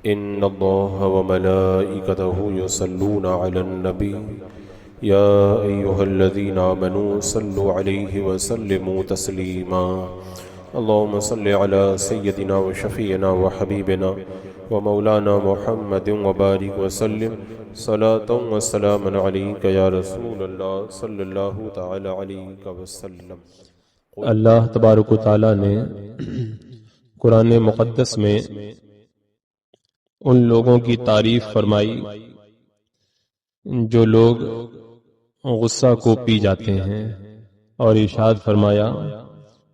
إن الله وملائكته يصلون على النبي يا أيها الذين آمنوا صلوا عليه وسلموا تسليما اللهم صل على سيدنا وشفيعنا وحبيبنا ومولانا محمد وبارك وسلم صلاة وسلاما عليك يا رسول الله صلى الله تعالى عليك وسلم۔ اللہ تبارک و تعالیٰ نے قرآن مقدس میں ان لوگوں کی تعریف فرمائی جو لوگ غصہ کو پی جاتے ہیں، اور ارشاد فرمایا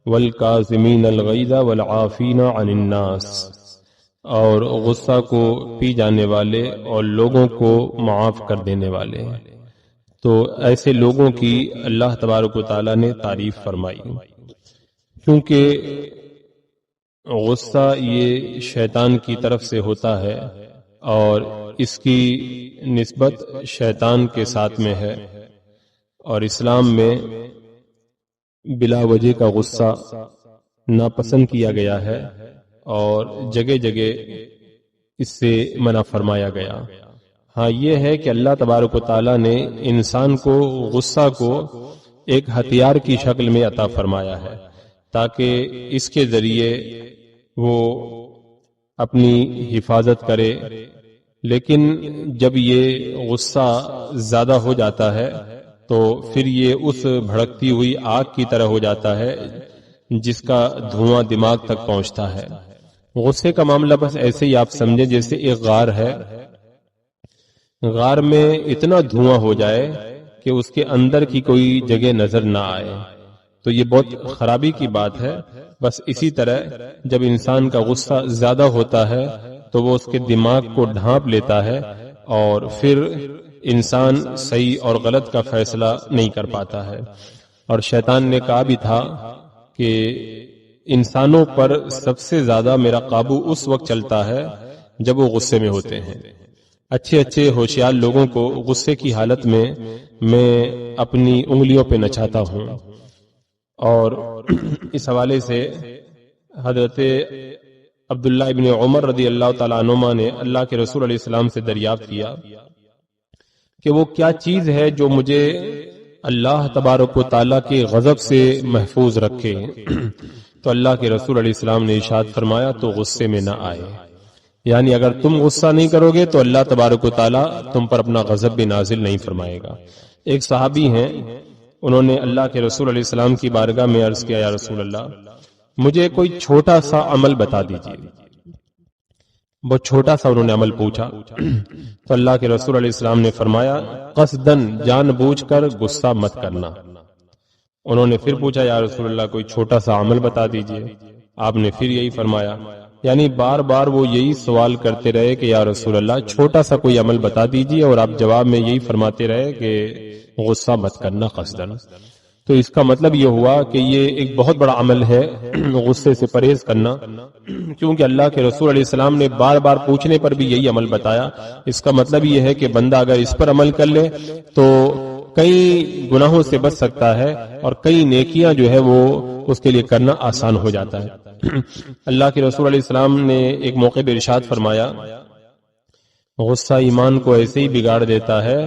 وَالْكَاظِمِينَ الْغَيْظَ وَالْعَافِينَ عَنِ النَّاسِ، اور غصہ کو پی جانے والے اور لوگوں کو معاف کر دینے والے۔ تو ایسے لوگوں کی اللہ تبارک و تعالیٰ نے تعریف فرمائی، کیونکہ غصہ یہ شیطان کی طرف سے ہوتا ہے اور اس کی نسبت شیطان کے ساتھ میں ہے، اور اسلام میں بلا وجہ کا غصہ ناپسند کیا گیا ہے اور جگہ جگہ اس سے منع فرمایا گیا۔ ہاں یہ ہے کہ اللہ تبارک و تعالیٰ نے انسان کو غصہ کو ایک ہتھیار کی شکل میں عطا فرمایا ہے، تاکہ اس کے ذریعے وہ اپنی حفاظت کرے، لیکن جب یہ غصہ زیادہ ہو جاتا ہے تو پھر یہ اس بھڑکتی ہوئی آگ کی طرح ہو جاتا ہے جس کا دھواں دماغ تک پہنچتا ہے۔ غصے کا معاملہ بس ایسے ہی آپ سمجھیں جیسے ایک غار ہے، غار میں اتنا دھواں ہو جائے کہ اس کے اندر کی کوئی جگہ نظر نہ آئے، تو یہ بہت خرابی کی بات ہے۔ بس اسی طرح جب انسان کا غصہ زیادہ ہوتا ہے تو وہ اس کے دماغ کو ڈھانپ لیتا ہے اور پھر انسان صحیح اور غلط کا فیصلہ نہیں کر پاتا ہے۔ اور شیطان نے کہا بھی تھا کہ انسانوں پر سب سے زیادہ میرا قابو اس وقت چلتا ہے جب وہ غصے میں ہوتے ہیں۔ اچھے اچھے ہوشیار لوگوں کو غصے کی حالت میں اپنی انگلیوں پہ نچاتا ہوں۔ اور اس حوالے سے حضرت عبداللہ ابن عمر رضی اللہ تعالیٰ عنہما نے اللہ کے رسول علیہ السلام سے دریافت کیا کہ وہ کیا چیز ہے جو مجھے اللہ تبارک و تعالیٰ کے غضب سے محفوظ رکھے؟ تو اللہ کے رسول علیہ السلام نے ارشاد فرمایا تو غصے میں نہ آئے، یعنی اگر تم غصہ نہیں کرو گے تو اللہ تبارک و تعالیٰ تم پر اپنا غضب بھی نازل نہیں فرمائے گا۔ ایک صحابی ہیں، انہوں نے اللہ کے رسول علیہ السلام کی بارگاہ میں عرض کیا یا رسول اللہ مجھے کوئی چھوٹا سا عمل بتا دیجیے۔ بہت چھوٹا سا انہوں نے عمل پوچھا تو اللہ کے رسول علیہ السلام نے فرمایا قصدن جان بوجھ کر غصہ مت کرنا۔ انہوں نے پھر پوچھا یا رسول اللہ کوئی چھوٹا سا عمل بتا دیجیے، آپ نے پھر یہی فرمایا، یعنی بار بار وہ یہی سوال کرتے رہے کہ یا رسول اللہ چھوٹا سا کوئی عمل بتا دیجیے، اور آپ جواب میں یہی فرماتے رہے کہ غصہ مت کرنا قصدن۔ تو اس کا مطلب یہ ہوا کہ یہ ایک بہت بڑا عمل ہے غصے سے پرہیز کرنا، کیونکہ اللہ کے رسول علیہ السلام نے بار بار پوچھنے پر بھی یہی عمل بتایا۔ اس کا مطلب یہ ہے کہ بندہ اگر اس پر عمل کر لے تو کئی گناہوں سے بچ سکتا ہے اور کئی نیکیاں جو ہے وہ اس کے لیے کرنا آسان ہو جاتا ہے۔ اللہ کے رسول علیہ السلام نے ایک موقع پہ ارشاد فرمایا غصہ ایمان کو ایسے ہی بگاڑ دیتا ہے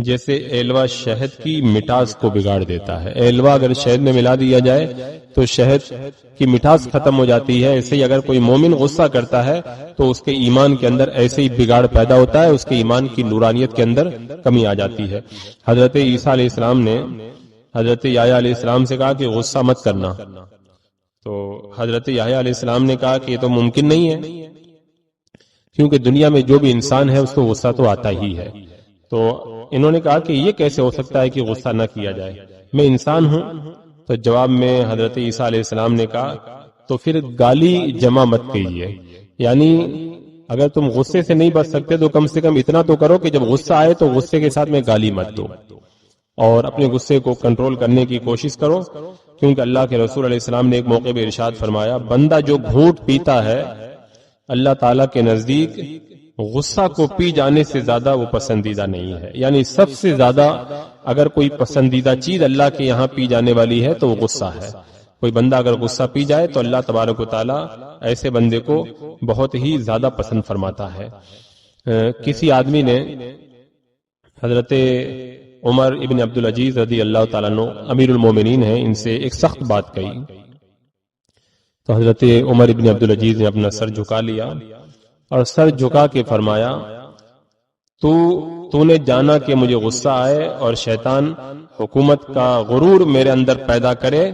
جیسے ایلوا شہد کی مٹاس کو بگاڑ دیتا ہے۔ ایلوا اگر شہد میں ملا دیا جائے تو شہد کی مٹاس ختم ہو جاتی ہے، ایسے ہی اگر کوئی مومن غصہ کرتا ہے تو اس کے ایمان کے اندر ایسے ہی بگاڑ پیدا ہوتا ہے، اس کے ایمان کی نورانیت کے اندر کمی آ جاتی ہے۔ حضرت عیسیٰ علیہ السلام نے حضرت یحییٰ علیہ السلام سے کہا کہ غصہ مت کرنا، تو حضرت یحییٰ علیہ السلام نے کہا کہ یہ تو ممکن نہیں ہے، کیونکہ دنیا میں جو بھی انسان ہے اس کو غصہ تو آتا ہی ہے۔ تو انہوں نے کہا کہ یہ کیسے ہو سکتا ہے کہ غصہ نہ کیا جائے، میں انسان ہوں۔ تو جواب میں حضرت عیسیٰ علیہ السلام نے کہا تو پھر گالی جمع مت کیجیے، یعنی اگر تم غصے سے نہیں بچ سکتے تو کم سے کم اتنا تو کرو کہ جب غصہ آئے تو غصے کے ساتھ میں گالی مت دو، اور اپنے غصے کو کنٹرول کرنے کی کوشش کرو، کیونکہ اللہ کے رسول علیہ السلام نے ایک موقع پہ ارشاد فرمایا بندہ جو گھونٹ پیتا ہے اللہ تعالیٰ کے نزدیک غصہ کو پی جانے سے زیادہ وہ پسندیدہ نہیں ہے، یعنی سب سے زیادہ اگر کوئی پسندیدہ چیز اللہ کے یہاں پی جانے والی ہے تو وہ غصہ ہے۔ کوئی بندہ اگر غصہ پی جائے تو اللہ تبارک و تعالی ایسے بندے کو بہت ہی زیادہ پسند فرماتا ہے۔ کسی آدمی نے حضرت عمر ابن عبدالعزیز رضی اللہ تعالیٰ عنہ امیر المومنین ہیں، ان سے ایک سخت بات کہی تو حضرت عمر ابن عبدالعزیز نے اپنا سر جھکا لیا اور سر جھکا کے فرمایا، تو نے جانا کہ مجھے غصہ آئے اور شیطان حکومت کا غرور میرے اندر پیدا کرے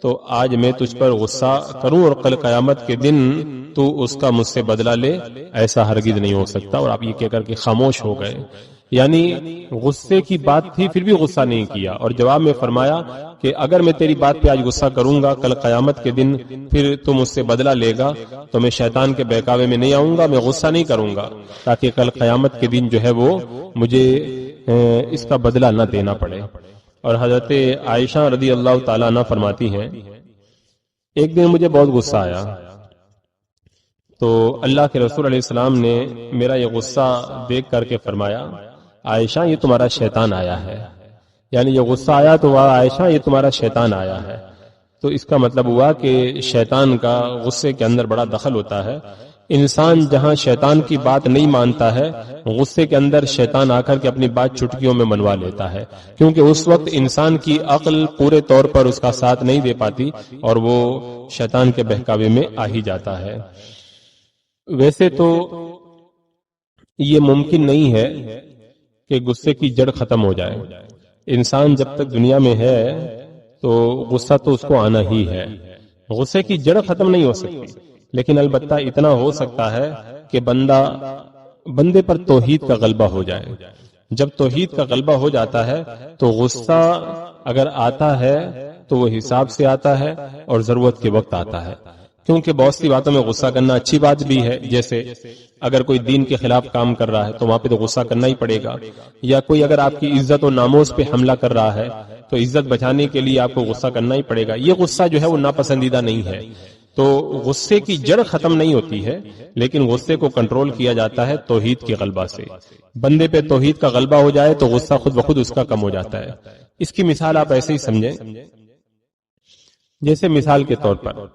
تو آج میں تجھ پر غصہ کروں اور کل قیامت کے دن تو اس کا مجھ سے بدلہ لے، ایسا ہرگز نہیں ہو سکتا۔ اور آپ یہ کہہ کر کے خاموش ہو گئے، یعنی غصے کی بات تھی پھر بھی غصہ نہیں کیا، اور جواب میں فرمایا کہ اگر میں تیری بات پہ آج غصہ کروں گا کل قیامت کے دن پھر تو مجھ سے بدلہ لے گا تو میں شیطان کے بہکاوے میں نہیں آؤں گا، میں غصہ نہیں کروں گا تاکہ کل قیامت کے دن جو ہے وہ مجھے اس کا بدلہ نہ دینا پڑے۔ اور حضرت عائشہ رضی اللہ تعالیٰ عنہ فرماتی ہیں، ایک دن مجھے بہت غصہ آیا تو اللہ کے رسول علیہ السلام نے میرا یہ غصہ دیکھ کر کے فرمایا، عائشہ یہ تمہارا شیطان آیا ہے، یعنی یہ غصہ آیا تو وہ عائشہ یہ تمہارا شیطان آیا ہے۔ تو اس کا مطلب ہوا کہ شیطان کا غصے کے اندر بڑا دخل ہوتا ہے۔ انسان جہاں شیطان کی بات نہیں مانتا ہے، غصے کے اندر شیطان آ کر کے اپنی بات چٹکیوں میں منوا لیتا ہے، کیونکہ اس وقت انسان کی عقل پورے طور پر اس کا ساتھ نہیں دے پاتی اور وہ شیطان کے بہکاوے میں آ ہی جاتا ہے۔ ویسے تو یہ ممکن نہیں ہے کہ غصے کی جڑ ختم ہو جائے، انسان جب تک دنیا میں ہے تو غصہ تو اس کو آنا ہی ہے، غصے کی جڑ ختم نہیں ہو سکتی، لیکن البتہ اتنا ہو سکتا ہے کہ بندے پر توحید کا غلبہ ہو جائے۔ جب توحید کا غلبہ ہو جاتا ہے تو غصہ اگر آتا ہے تو وہ حساب سے آتا ہے اور ضرورت کے وقت آتا ہے، کیونکہ بہت سی باتوں میں غصہ کرنا اچھی بات بھی ہے، جیسے اگر کوئی دین کے خلاف کام کر رہا ہے تو وہاں پہ تو غصہ کرنا ہی پڑے گا، یا کوئی اگر آپ کی عزت و ناموس پہ حملہ کر رہا ہے تو عزت بچانے کے لیے آپ کو غصہ کرنا ہی پڑے گا۔ یہ غصہ جو ہے وہ ناپسندیدہ نہیں ہے، تو غصے کی جڑ ختم نہیں ہوتی ہے، لیکن غصے کو کنٹرول کیا جاتا ہے توحید کے غلبہ سے۔ بندے پہ توحید کا غلبہ ہو جائے تو غصہ خود بخود اس کا کم ہو جاتا ہے۔ اس کی مثال آپ ایسے ہی سمجھیں، جیسے مثال کے طور پر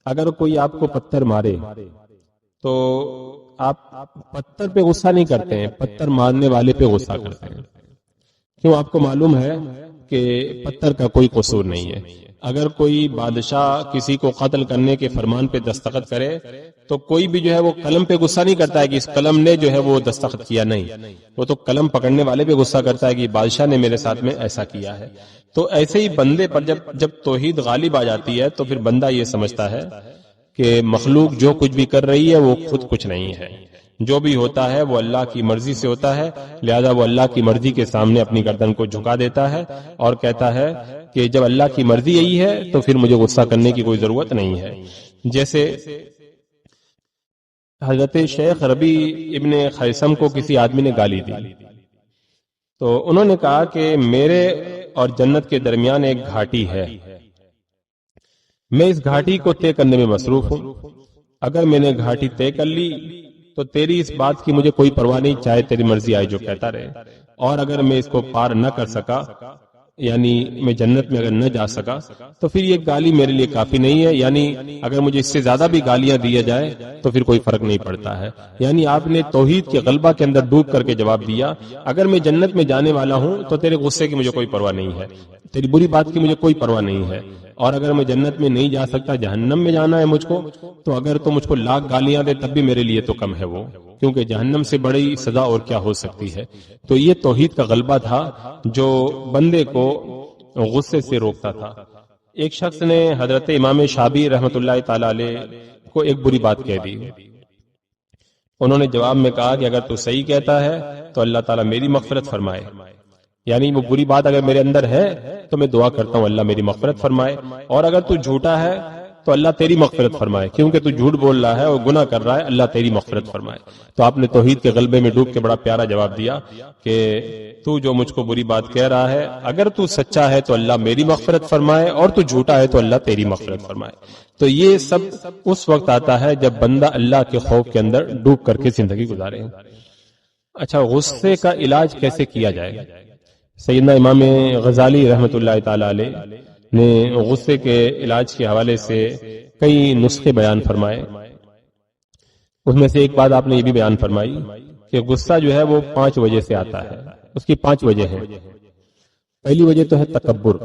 اگر کوئی آپ کو پتھر مارے تو آپ پتھر پہ غصہ نہیں کرتے ہیں، پتھر مارنے والے پہ غصہ کرتے ہیں، کیوں؟ آپ کو معلوم ہے کہ پتھر کا کوئی قصور نہیں ہے۔ اگر کوئی بادشاہ کسی کو قتل کرنے کے فرمان پہ دستخط کرے تو کوئی بھی جو ہے وہ قلم پہ غصہ نہیں کرتا ہے کہ اس قلم نے جو ہے وہ دستخط کیا، نہیں، وہ تو قلم پکڑنے والے پہ غصہ کرتا ہے کہ بادشاہ نے میرے ساتھ میں ایسا کیا ہے۔ تو ایسے ہی بندے پر جب توحید غالب آ جاتی ہے تو پھر بندہ یہ سمجھتا ہے کہ مخلوق جو کچھ بھی کر رہی ہے وہ خود کچھ نہیں ہے، جو بھی ہوتا ہے وہ اللہ کی مرضی سے ہوتا ہے، لہذا وہ اللہ کی مرضی کے سامنے اپنی گردن کو جھکا دیتا ہے اور کہتا ہے کہ جب اللہ کی مرضی یہی ہے تو پھر مجھے غصہ کرنے کی کوئی ضرورت نہیں ہے۔ جیسے حضرت شیخ ربی ابن خیثم کو کسی آدمی نے گالی دی تو انہوں نے کہا کہ میرے اور جنت کے درمیان ایک گھاٹی ہے، میں اس گھاٹی کو طے کرنے میں مصروف ہوں، اگر میں نے گھاٹی طے کر لی تو تیری اس بات کی مجھے کوئی پرواہ نہیں، چاہے تیری مرضی آئے جو کہتا رہے، اور اگر میں اس کو پار نہ کر سکا، یعنی میں جنت میں اگر نہ جا سکا تو پھر یہ گالی میرے لیے کافی نہیں ہے، یعنی اگر مجھے اس سے زیادہ بھی گالیاں دیا جائے تو پھر کوئی فرق نہیں پڑتا ہے۔ یعنی آپ نے توحید کے غلبہ کے اندر ڈوب کر کے جواب دیا، اگر میں جنت میں جانے والا ہوں تو تیرے غصے کی مجھے کوئی پرواہ نہیں ہے، تیری بری بات کی مجھے کوئی پرواہ نہیں ہے، اور اگر میں جنت میں نہیں جا سکتا، جہنم میں جانا ہے مجھ کو، تو اگر تو مجھ کو لاکھ گالیاں دے تب بھی میرے لیے تو کم ہے وہ، کیونکہ جہنم سے بڑی سزا اور کیا ہو سکتی ہے۔ تو یہ توحید کا غلبہ تھا جو بندے کو غصے سے روکتا تھا۔ ایک شخص نے حضرت امام شافعی رحمۃ اللہ تعالی علیہ کو ایک بری بات کہہ دی، انہوں نے جواب میں کہا کہ اگر تو صحیح کہتا ہے تو اللہ تعالیٰ میری مغفرت فرمائے، یعنی وہ بری بات اگر میرے اندر ہے تو میں دعا کرتا ہوں اللہ میری مغفرت فرمائے، اور اگر تو جھوٹا ہے تو اللہ تیری مغفرت فرمائے، کیونکہ تو جھوٹ بول رہا ہے اور گناہ کر رہا ہے، اللہ تیری مغفرت فرمائے۔ تو آپ نے توحید کے غلبے میں ڈوب کے بڑا پیارا جواب دیا کہ تو جو مجھ کو بری بات کہہ رہا ہے، اگر تو سچا ہے تو اللہ میری مغفرت فرمائے، اور تو جھوٹا ہے تو اللہ تیری مغفرت فرمائے۔ تو یہ سب اس وقت آتا ہے جب بندہ اللہ کے خوف کے اندر ڈوب کر کے زندگی گزارے۔ اچھا، غصے کا علاج کیسے کیا جائے؟ سیدنا امام غزالی رحمۃ اللہ تعالی علیہ نے غصے کے علاج کے حوالے سے کئی نسخے بیان فرمائے. اس میں سے ایک بات آپ نے یہ بھی بیان فرمائی کہ غصہ جو ہے وہ 5 وجہ سے آتا ہے. اس کی 5 وجہ ہیں. پہلی وجہ تو ہے تکبر،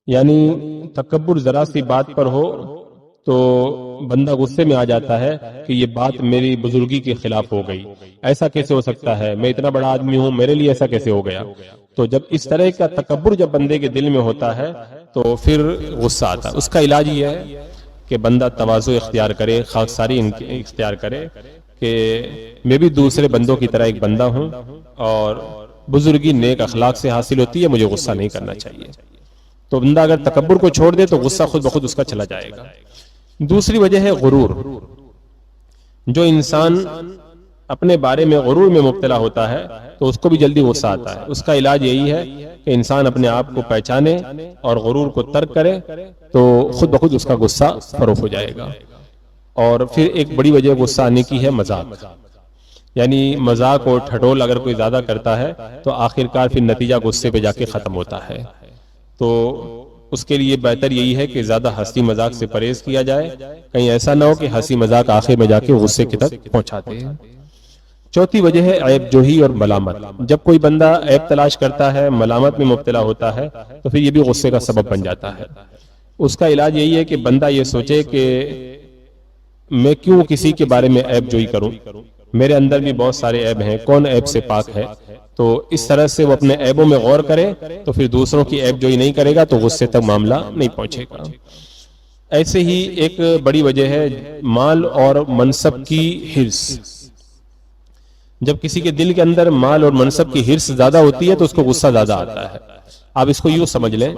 یعنی تکبر ذرا سی بات پر ہو تو بندہ غصے میں آ جاتا ہے کہ یہ بات میری بزرگی کے خلاف ہو گئی، ایسا کیسے ہو سکتا ہے، میں اتنا بڑا آدمی ہوں، میرے لیے ایسا کیسے ہو گیا. تو جب اس طرح کا تکبر جب بندے کے دل میں ہوتا ہے تو پھر غصہ آتا ہے. اس کا علاج یہ ہے کہ بندہ تواضع اختیار کرے، خاکساری اختیار کرے کہ میں بھی دوسرے بندوں کی طرح ایک بندہ ہوں اور بزرگی نیک اخلاق سے حاصل ہوتی ہے، مجھے غصہ نہیں کرنا چاہیے. تو بندہ اگر تکبر کو چھوڑ دے تو غصہ خود بخود اس کا چلا جائے گا. دوسری وجہ ہے غرور. جو انسان اپنے بارے میں غرور میں مبتلا ہوتا ہے تو اس کو بھی جلدی غصہ آتا ہے. اس کا علاج یہی ہے کہ انسان اپنے آپ کو پہچانے اور غرور کو ترک کرے تو خود بخود اس کا غصہ فروغ ہو جائے گا. اور پھر ایک بڑی وجہ غصہ آنے کی ہے مذاق، یعنی مذاق اور ٹھٹول اگر کوئی زیادہ کرتا ہے تو آخرکار پھر نتیجہ غصے پہ جا کے ختم ہوتا ہے. تو اس کے لیے بہتر یہی ہے کہ زیادہ ہنسی مذاق سے پرہیز کیا جائے، کہیں ایسا نہ ہو کہ ہنسی مذاق آخر میں جا کے غصے کی تک پہنچاتے ہیں. چوتھی وجہ ہے عیب جوہی اور ملامت. جب کوئی بندہ عیب تلاش کرتا ہے، ملامت میں مبتلا ہوتا ہے تو پھر یہ بھی غصے کا سبب بن جاتا ہے. اس کا علاج یہی ہے کہ بندہ یہ سوچے کہ میں کیوں کسی کے بارے میں عیب جوئی کروں، میرے اندر بھی بہت سارے عیب ہیں، کون عیب سے پاک ہے. تو اس طرح سے وہ اپنے عیبوں میں غور کرے تو پھر دوسروں کی عیب جوئی نہیں کرے گا تو غصے تک معاملہ نہیں پہنچے گا. ایسے ہی ایک بڑی وجہ ہے مال اور منصب کی حرص. جب کسی کے دل کے اندر مال اور منصب کی حرص زیادہ ہوتی ہے تو اس کو غصہ زیادہ آتا ہے. آپ اس کو یوں سمجھ لیں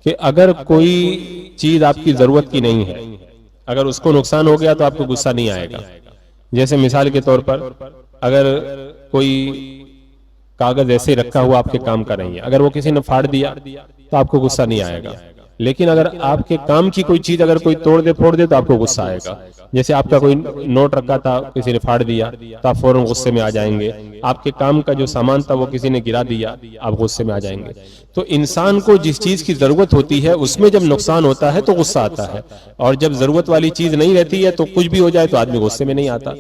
کہ اگر کوئی چیز آپ کی ضرورت کی نہیں ہے، اگر اس کو نقصان ہو گیا تو آپ کو غصہ نہیں آئے گا. جیسے مثال کے طور پر اگر کوئی کاغذ ایسے رکھا ہوا آپ کے کام کا نہیں ہے، اگر وہ کسی نے پھاڑ دیا تو آپ کو غصہ نہیں آئے گا. لیکن اگر آپ کے کام کی کوئی چیز اگر کوئی توڑ دے پھوڑ دے تو آپ کو غصہ آئے گا. جیسے آپ کا کوئی نوٹ رکھا تھا کسی نے پھاڑ دیا تو آپ فوراً غصے میں آ جائیں گے. آپ کے کام کا جو سامان تھا وہ کسی نے گرا دیا، آپ غصے میں آ جائیں گے. تو انسان کو جس چیز کی ضرورت ہوتی ہے اس میں جب نقصان ہوتا ہے تو غصہ آتا ہے، اور جب ضرورت والی چیز نہیں رہتی ہے تو کچھ بھی ہو جائے تو آدمی غصے میں نہیں آتا.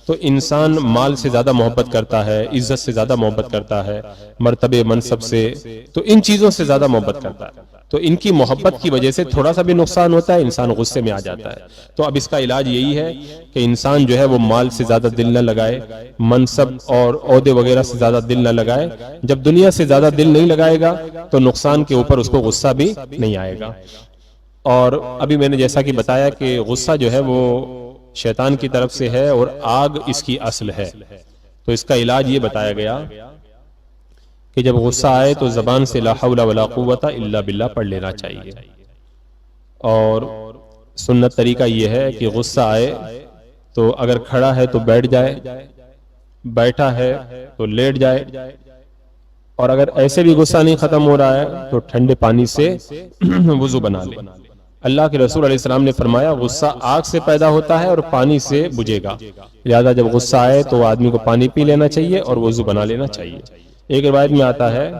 تو انسان مال سے زیادہ محبت کرتا ہے، عزت سے زیادہ محبت کرتا ہے، مرتبے منصب سے، تو ان چیزوں سے زیادہ محبت کرتا ہے. تو ان کی محبت کی وجہ سے تھوڑا سا بھی نقصان ہوتا ہے انسان غصے میں آ جاتا ہے. تو اب اس کا علاج یہی ہے کہ انسان جو ہے وہ مال سے زیادہ دل نہ لگائے، منصب اور عہدے وغیرہ سے زیادہ دل نہ لگائے. جب دنیا سے زیادہ دل نہیں لگائے گا تو نقصان کے اوپر اس کو غصہ بھی نہیں آئے گا. اور ابھی میں نے جیسا کہ بتایا کہ غصہ جو ہے وہ شیطان کی طرف سے ہے اور آگ اس کی اصل ہے. تو اس کا علاج یہ بتایا گیا کہ جب غصہ آئے تو زبان سے لا حول ولا قوت الا باللہ پڑھ لینا چاہیے. اور سنت طریقہ یہ ہے کہ غصہ آئے تو اگر کھڑا ہے تو بیٹھ جائے، بیٹھا ہے تو لیٹ جائے، اور اگر ایسے بھی غصہ نہیں ختم ہو رہا ہے تو ٹھنڈے پانی سے وضو بنا لے. اللہ کے رسول علیہ السلام نے فرمایا غصہ آگ سے پیدا ہوتا ہے اور پانی سے بجھے گا، لہذا جب غصہ آئے تو آدمی کو پانی پی لینا چاہیے اور وضو بنا لینا چاہیے. ایک روایت میں آتا ہے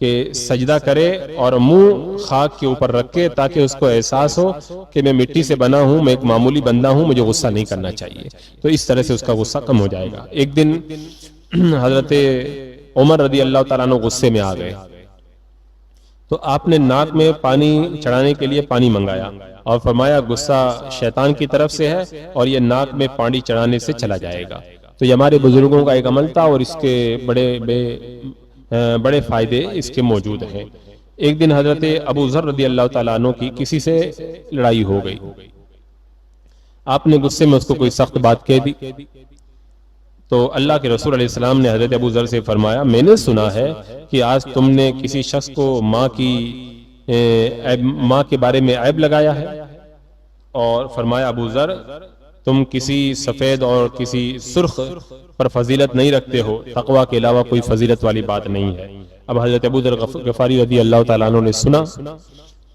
کہ سجدہ کرے اور منہ خاک کے اوپر رکھے تاکہ اس کو احساس ہو کہ میں مٹی سے بنا ہوں، میں ایک معمولی بندہ ہوں، مجھے غصہ نہیں کرنا چاہیے. تو اس طرح سے اس کا غصہ کم ہو جائے گا. ایک دن حضرت عمر رضی اللہ تعالیٰ عنہ غصے میں آ گئے تو آپ نے ناک میں پانی چڑھانے کے لیے پانی منگایا اور فرمایا غصہ شیطان کی طرف سے ہے اور یہ ناک میں پانی چڑھانے سے چلا جائے گا. تو یہ ہمارے بزرگوں کا ایک عمل تھا اور اس کے بڑے فائدے اس کے موجود ہیں. ایک دن حضرت ابو ذر رضی اللہ تعالیٰ عنہ کی کسی سے لڑائی ہو گئی. آپ نے غصے میں اس کو کوئی سخت بات کہہ دی تو اللہ کے رسول علیہ السلام نے حضرت ابو ذر سے فرمایا میں نے سنا ہے کہ آج تم نے کسی شخص کو ماں کے بارے میں عیب لگایا ہے. اور فرمایا ابو ذر تم کسی سفید اور کسی سرخ پر فضیلت نہیں رکھتے ہو، تقوی کے علاوہ کوئی فضیلت والی بات نہیں ہے. اب حضرت ابو ذر غفاری رضی اللہ تعالیٰ عنہ نے سنا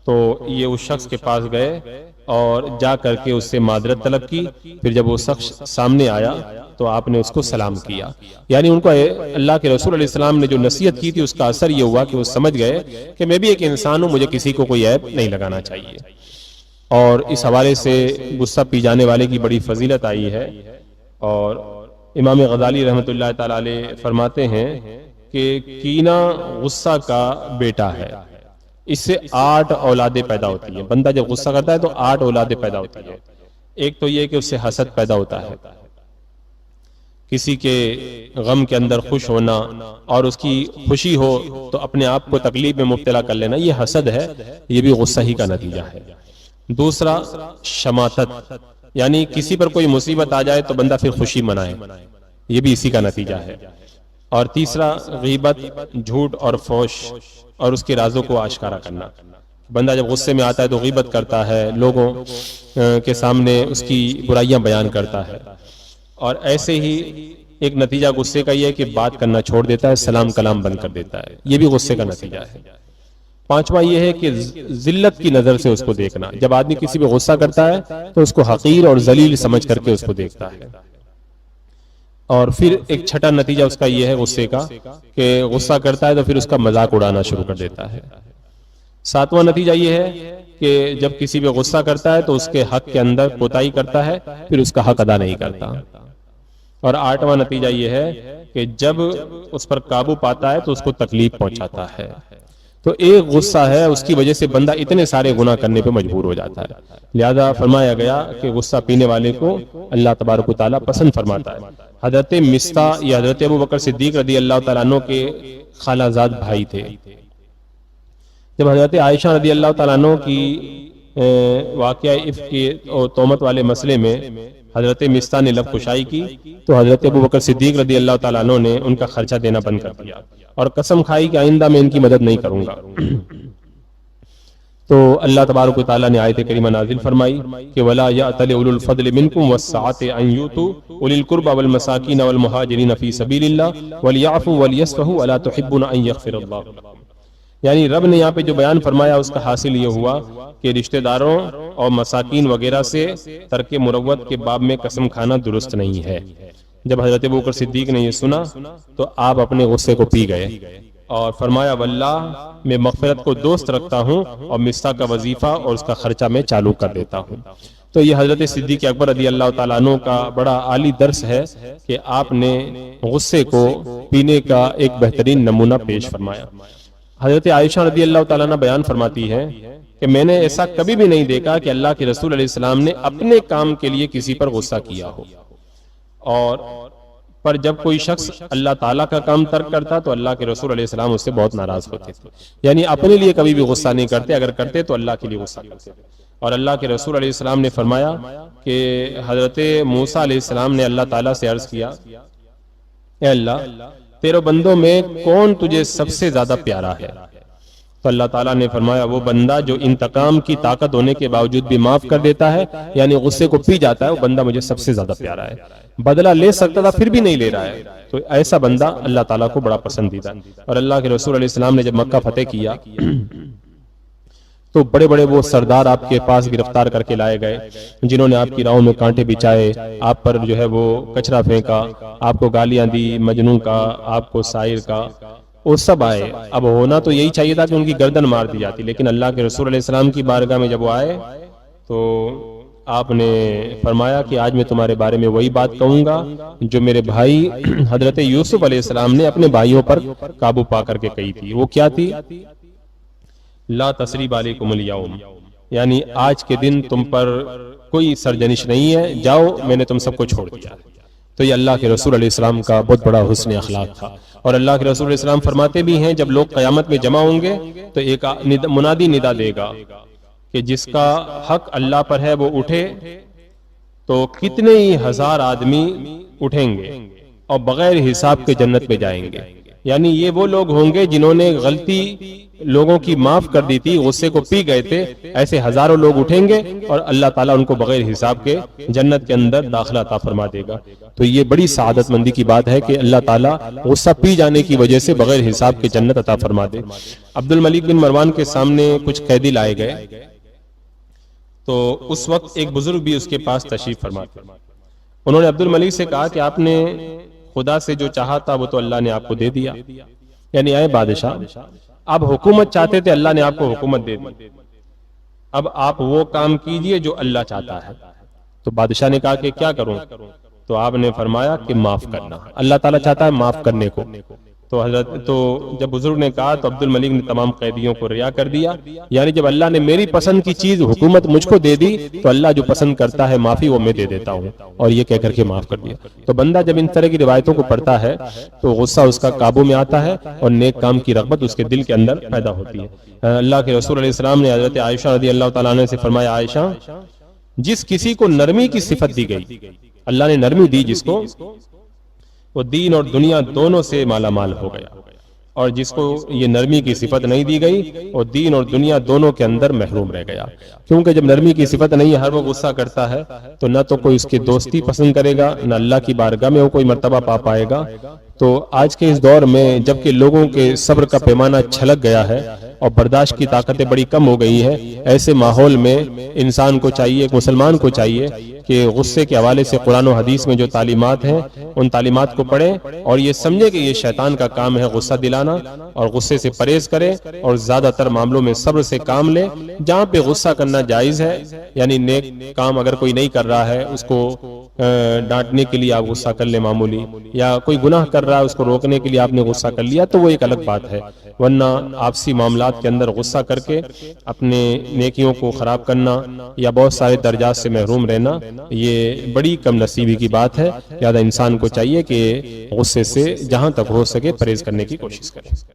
تو یہ اس شخص کے پاس گئے اور جا کر کے اس سے معذرت طلب کی. پھر جب وہ شخص سامنے آیا تو آپ نے اس کو سلام کیا. یعنی ان کو اللہ کے رسول علیہ السلام نے جو نصیحت کی تھی اس کا اثر یہ ہوا کہ وہ سمجھ گئے کہ میں بھی ایک انسان ہوں, مجھے کسی کو کوئی عیب نہیں لگانا چاہیے. اور اس حوالے سے غصہ پی جانے والے کی بڑی فضیلت آئی ہے. اور امام غزالی رحمۃ اللہ تعالی علیہ فرماتے ہیں کہ کینہ غصہ کا بیٹا ہے, اس سے 8 اولادیں پیدا ہوتی ہیں. بندہ جب غصہ کرتا ہے تو 8 اولادیں پیدا ہوتی ہیں. ایک تو یہ کہ اس سے حسد پیدا ہوتا ہے, کسی کے غم کے اندر خوش ہونا اور اس کی خوشی ہو تو اپنے آپ کو تکلیف میں مبتلا کر لینا, یہ حسد ہے, یہ بھی غصہ ہی کا نتیجہ ہے. دوسرا شماتت, یعنی کسی پر کوئی مصیبت آ جائے تو بندہ پھر خوشی منائے, یہ بھی اسی کا نتیجہ ہے. اور تیسرا غیبت, جھوٹ اور فحش اور اس کے رازوں کو آشکارا کرنا. بندہ جب غصے میں آتا ہے تو غیبت کرتا ہے, لوگوں کے سامنے اس کی برائیاں بیان کرتا ہے. اور ایسے ہی ایک نتیجہ غصے کا یہ ہے کہ بات کرنا چھوڑ دیتا ہے, سلام کلام بند کر دیتا ہے, یہ بھی غصے کا نتیجہ ہے. پانچواں یہ ہے کہ ذلت کی نظر سے اس کو دیکھنا. جب آدمی کسی پہ غصہ کرتا ہے تو اس کو حقیر اور ذلیل سمجھ کر کے اس کو دیکھتا ہے. اور پھر ایک چھٹا نتیجہ اس کا یہ ہے غصے کا کہ غصہ کرتا ہے تو پھر اس کا مذاق اڑانا شروع کر دیتا ہے. ساتواں نتیجہ یہ ہے کہ جب کسی پہ غصہ کرتا ہے تو اس کے حق کے اندر کوتاہی کرتا ہے, پھر اس کا حق ادا نہیں کرتا. اور آٹھواں نتیجہ یہ ہے کہ جب اس پر قابو پاتا ہے تو اس کو تکلیف پہنچاتا ہے. تو ایک غصہ ہے, اس کی وجہ سے بندہ اتنے سارے گناہ کرنے پہ مجبور ہو جاتا ہے. لہذا فرمایا گیا کہ غصہ پینے والے کو اللہ تبارک و تعالیٰ پسند فرماتا ہے. حضرت مصطح یا حضرت ابو بکر صدیق رضی اللہ تعالیٰ عنہ کے خالہ زاد بھائی تھے. جب حضرت عائشہ رضی اللہ تعالیٰ عنہ کی واقعہ افک کی تہمت والے مسئلے میں حضرت مصطح نے لب کشائی کی تو حضرت ابو بکر صدیق رضی اللہ تعالیٰ عنہ نے ان کا خرچہ دینا بند کر دیا اور قسم کھائی کہ آئندہ میں ان کی مدد نہیں کروں گا. تو اللہ تبارک و تعالیٰ نے آیت کریمہ نازل فرمائی کہ وَلَا يَأْتَلِ أُولُو الْفَضْلِ مِنْكُمْ وَالسَّعَةِ أَنْ يُؤْتُوا أُولِي الْقُرْبَى وَالْمَسَاكِينَ وَالْمُهَاجِرِينَ فِي سَبِيلِ اللَّهِ وَلْيَعْفُوا وَلْيَصْفَحُوا أَلَا تُحِبُّونَ أَنْ يَغْفِرَ اللَّهُ لَكُمْ. یعنی رب نے یہاں پہ جو بیان فرمایا اس کا حاصل یہ ہوا کہ رشتہ داروں اور مساکین وغیرہ سے ترک مروت کے باب میں قسم کھانا درست نہیں ہے. جب حضرت ابو بکر صدیق نے یہ سنا تو آپ اپنے غصے کو پی گئے اور فرمایا واللہ میں مغفرت کو دوست رکھتا ہوں اور مصطح کا وظیفہ اور اس کا خرچہ میں چالو کر دیتا ہوں. تو یہ حضرت صدیق اکبر رضی اللہ تعالیٰ عنہ کا بڑا عالی درس ہے کہ آپ نے غصے کو پینے کا ایک بہترین نمونہ پیش فرمایا. حضرت عائشہ رضی اللہ تعالیٰ عنہ بیان فرماتی ہے کہ میں نے ایسا کبھی بھی نہیں دیکھا کہ اللہ کے رسول علیہ السلام نے اپنے کام کے لیے کسی پر غصہ کیا ہو, اور پر جب کوئی شخص اللہ تعالیٰ کا کام ترک کرتا تو اللہ کے رسول علیہ السلام اس سے بہت ناراض ہوتے تھے. یعنی اپنے لیے کبھی بھی غصہ نہیں کرتے, اگر کرتے تو اللہ کے لیے غصہ کرتے. اور اللہ کے رسول علیہ السلام نے فرمایا کہ حضرت موسیٰ علیہ السلام نے اللہ تعالیٰ سے عرض کیا اے اللہ تیرے بندوں میں کون تجھے سب سے زیادہ پیارا ہے؟ تو اللہ تعالیٰ نے فرمایا وہ بندہ جو انتقام کی طاقت ہونے کے باوجود بھی معاف کر دیتا ہے, یعنی غصے کو پی جاتا ہے, وہ بندہ مجھے سب سے زیادہ پیارا ہے. بدلہ لے سکتا تھا پھر بھی نہیں لے رہا ہے, تو ایسا بندہ اللہ تعالیٰ کو بڑا پسندیدہ. اور اللہ کے رسول علیہ السلام نے جب مکہ فتح کیا تو بڑے بڑے وہ سردار آپ کے پاس گرفتار کر کے لائے گئے جنہوں نے آپ کی راہوں میں کانٹے بچھائے, آپ پر جو ہے وہ کچرا پھینکا, آپ کو گالیاں دی, مجنون کا, آپ کو شاعر کا, وہ سب آئے. اب ہونا تو یہی چاہیے تھا کہ ان کی گردن مار دی جاتی, لیکن اللہ کے رسول علیہ السلام کی بارگاہ میں جب وہ آئے تو آپ نے فرمایا کہ آج میں تمہارے بارے میں وہی بات کہوں گا جو میرے بھائی حضرت یوسف علیہ السلام نے اپنے بھائیوں پر قابو پا کر کے کہی تھی. وہ کیا تھی؟ لا تثریب علیکم الیوم, یعنی آج کے دن تم پر کوئی سرجنش نہیں ہے, جاؤ میں نے تم سب کو چھوڑ دیا. تو یہ اللہ کے رسول علیہ السلام کا بہت بڑا حسن اخلاق تھا. اور اللہ کے رسول علیہ السلام فرماتے بھی ہیں جب لوگ قیامت میں جمع ہوں گے تو ایک منادی ندا دے گا کہ جس کا حق اللہ پر ہے وہ اٹھے, تو کتنے ہی ہزار آدمی اٹھیں گے اور بغیر حساب کے جنت میں جائیں گے. یعنی یہ وہ لوگ ہوں گے جنہوں نے غلطی لوگوں کی معاف کر دی تھی, غصے کو پی گئے تھے, ایسے ہزاروں لوگ اٹھیں گے اور اللہ تعالیٰ ان کو بغیر حساب کے جنت کے اندر داخلہ عطا فرما دے گا. تو یہ بڑی سعادت مندی کی بات ہے کہ اللہ تعالیٰ غصہ پی جانے کی وجہ سے بغیر حساب کے جنت عطا فرما دے. عبد الملک بن مروان کے سامنے کچھ قیدی لائے گئے تو اس وقت ایک بزرگ بھی اس کے پاس تشریف فرما تھے. انہوں نے عبد الملک سے کہا کہ آپ نے خدا سے جو چاہا تھا وہ تو اللہ نے آپ کو دے دیا، یعنی اے بادشاہ آپ حکومت چاہتے تھے، اللہ نے آپ کو حکومت دے دی، اب آپ وہ کام کیجئے جو اللہ چاہتا ہے. تو بادشاہ نے کہا کہ کیا کروں؟ تو آپ نے فرمایا کہ معاف کرنا، اللہ تعالیٰ چاہتا ہے معاف کرنے کو. تو جب بزرگ نے کہا تو عبد الملک نے تمام قیدیوں کو رہا کر دیا، یعنی جب اللہ نے میری پسند کی چیز حکومت مجھ کو دے دی تو اللہ جو پسند کرتا ہے معافی وہ میں دے دیتا ہوں، اور یہ کہہ کر کے معاف کر دیا. تو بندہ جب ان طرح کی روایتوں کو پڑھتا ہے تو غصہ اس کا قابو میں آتا ہے اور نیک کام کی رغبت اس کے دل کے اندر پیدا ہوتی ہے. اللہ کے رسول علیہ السلام نے حضرت عائشہ رضی اللہ تعالیٰ عنہ سے فرمایا، عائشہ جس کسی کو نرمی کی صفت دی گئی، اللہ نے نرمی دی جس کو، وہ دین اور دنیا دونوں سے مالا مال ہو گیا، اور جس کو یہ نرمی کی صفت نہیں دی گئی وہ دین اور دنیا دونوں کے اندر محروم رہ گیا. کیونکہ جب نرمی کی صفت نہیں ہے، ہر وہ غصہ کرتا ہے تو نہ تو کوئی اس کی دوستی پسند کرے گا، نہ اللہ کی بارگاہ میں وہ کوئی مرتبہ پا پائے گا. تو آج کے اس دور میں جبکہ لوگوں کے صبر کا پیمانہ چھلک گیا ہے اور برداشت کی طاقتیں بڑی کم ہو گئی ہیں، ایسے ماحول میں انسان کو چاہیے، ایک مسلمان کو چاہیے کہ غصے کے حوالے سے قرآن و حدیث میں جو تعلیمات ہیں ان تعلیمات کو پڑھیں اور یہ سمجھے کہ یہ شیطان کا کام ہے غصہ دلانا، اور غصے سے پرہیز کرے اور زیادہ تر معاملوں میں صبر سے کام لے. جہاں پہ غصہ کرنا جائز ہے، یعنی نیک کام اگر کوئی نہیں کر رہا ہے اس کو ڈانٹنے کے لیے آپ غصہ کر لیں معمولی، یا کوئی گناہ کر رہا ہے اس کو روکنے کے لیے آپ نے غصہ کر لیا تو وہ ایک الگ بات ہے. ورنہ آپسی معاملات کے اندر غصہ کر کے اپنے نیکیوں کو خراب کرنا یا بہت سارے درجات سے محروم رہنا یہ بڑی کم نصیبی کی بات ہے. لہذا انسان کو چاہیے کہ غصے سے جہاں تک ہو سکے پرہیز کرنے کی کوشش کرے.